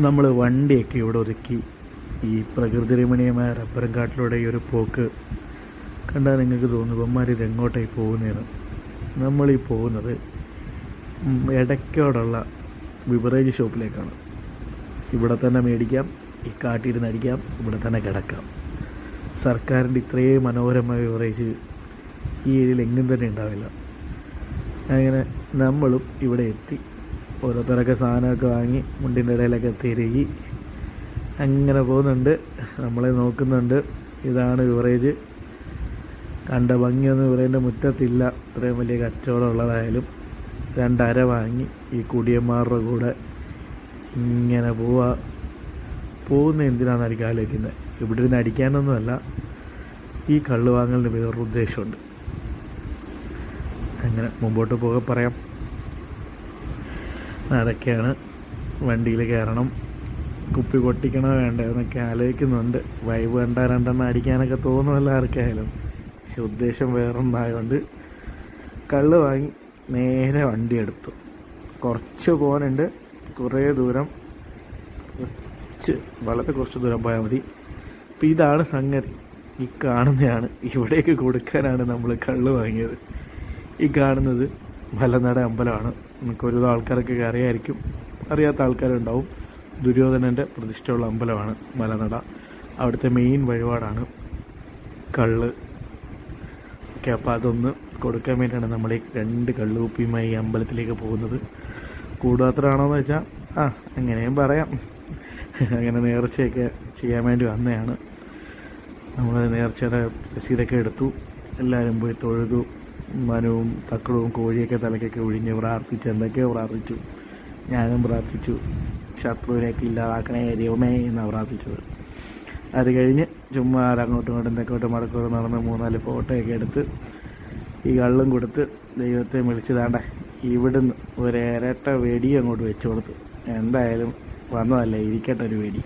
നമ്മൾ വണ്ടിയൊക്കെ ഇവിടെ ഒതുക്കി ഈ പ്രകൃതി രമണീയമായ റബ്ബറും കാട്ടിലൂടെ ഈ ഒരു പോക്ക് കണ്ടാൽ നിങ്ങൾക്ക് തോന്നും ഇവന്മാർ ഇതെങ്ങോട്ടായി പോകുന്നതെന്ന്. നമ്മളീ പോകുന്നത് ഇടയ്ക്കോടുള്ള ബിവറേജ് ഷോപ്പിലേക്കാണ്. ഇവിടെ തന്നെ മേടിക്കാം, ഈ കാട്ടിയിരുന്ന് അടിക്കാം, ഇവിടെ തന്നെ കിടക്കാം. സർക്കാരിൻ്റെ ഇത്രയും മനോഹരമായ ബിവറേജ് ഈ ഏരിയയിൽ എങ്ങും തന്നെ ഉണ്ടാവില്ല. അങ്ങനെ നമ്മളും ഇവിടെ എത്തി. ഓരോരുത്തരൊക്കെ സാധനമൊക്കെ വാങ്ങി മുണ്ടിൻ്റെ ഇടയിലൊക്കെ തിരുകി അങ്ങനെ പോകുന്നുണ്ട്. നമ്മളെ നോക്കുന്നുണ്ട്. ഇതാണ് ബിവറേജ്. കണ്ട ഭംഗിയൊന്നും ഇവരേൻ്റെ മുറ്റത്തില്ല. ഇത്രയും വലിയ കച്ചവടം ഉള്ളതായാലും 2 അര വാങ്ങി ഈ കുടിയന്മാരുടെ കൂടെ ഇങ്ങനെ പോകുന്ന എന്തിനാണെന്നായിരിക്കും ആലോചിക്കുന്നത്. ഇവിടെ ഇരുന്ന് അടിക്കാനൊന്നുമല്ല, ഈ കള്ള് വാങ്ങലിന് വേറൊരു ഉദ്ദേശമുണ്ട്. അങ്ങനെ മുമ്പോട്ട് പോകാൻ പറയാം. അതൊക്കെയാണ്. വണ്ടിയിൽ കയറണം, കുപ്പി പൊട്ടിക്കണോ വേണ്ടോ എന്നൊക്കെ ആലോചിക്കുന്നുണ്ട്. വൈബ് കണ്ട 2 എണ്ണം അടിക്കാനൊക്കെ തോന്നുമല്ലോ ആർക്കായാലും. പക്ഷെ ഉദ്ദേശം വേറൊന്നായതുകൊണ്ട് കള്ള് വാങ്ങി നേരെ വണ്ടി എടുത്തു. കുറച്ച് പോകാനുണ്ട്, കുറേ ദൂരം, വളരെ കുറച്ച് ദൂരം പോയാൽ മതി. അപ്പം ഇതാണ് സംഗതി. ഈ കാണുന്നതാണ്, ഇവിടേക്ക് കൊടുക്കാനാണ് നമ്മൾ കള്ള് വാങ്ങിയത്. ഈ കാണുന്നത് മലനട അമ്പലമാണ്. നമുക്കൊരു ആൾക്കാരൊക്കെ അറിയായിരിക്കും, അറിയാത്ത ആൾക്കാരുണ്ടാവും. ദുര്യോധനൻ്റെ പ്രതിഷ്ഠയുള്ള അമ്പലമാണ് മലനട. അവിടുത്തെ മെയിൻ വഴിപാടാണ് കള്ള് ഒക്കെ. അപ്പോൾ അതൊന്ന് കൊടുക്കാൻ വേണ്ടിയാണ് നമ്മൾ ഈ 2 കള്ളുകുപ്പിയുമായി ഈ അമ്പലത്തിലേക്ക് പോകുന്നത്. കൂടാത്രമാണോയെന്ന് വെച്ചാൽ അങ്ങനെയും പറയാം. അങ്ങനെ നേർച്ചയൊക്കെ ചെയ്യാൻ വേണ്ടി വന്നതാണ്. നമ്മൾ നേർച്ചയുടെ രസീതൊക്കെ എടുത്തു. എല്ലാവരും പോയി തൊഴുതു. മനവും തക്കളവും കോഴിയൊക്കെ തലക്കൊക്കെ ഒഴിഞ്ഞ് പ്രാർത്ഥിച്ചു. എന്തൊക്കെയോ പ്രാർത്ഥിച്ചു. ഞാനും പ്രാർത്ഥിച്ചു. ശത്രുവിനെയൊക്കെ ഇല്ലാതാക്കണേ ദൈവമേ എന്നാണ് പ്രാർത്ഥിച്ചത്. അത് കഴിഞ്ഞ് ചുമ്മാ അങ്ങോട്ടും ഇങ്ങോട്ടും തെക്കോട്ടും മടക്കോട്ടും നടന്ന് 3-4 ഫോട്ടോയൊക്കെ എടുത്ത് ഈ കള്ളും കൊടുത്ത് ദൈവത്തെ വിളിച്ചതാണ്ടേ ഇവിടുന്ന് ഒരു ഇരട്ട വെടി അങ്ങോട്ട് വെച്ചു കൊടുത്തു. എന്തായാലും വന്നതല്ലേ, ഇരിക്കട്ടെ ഒരു വെടി.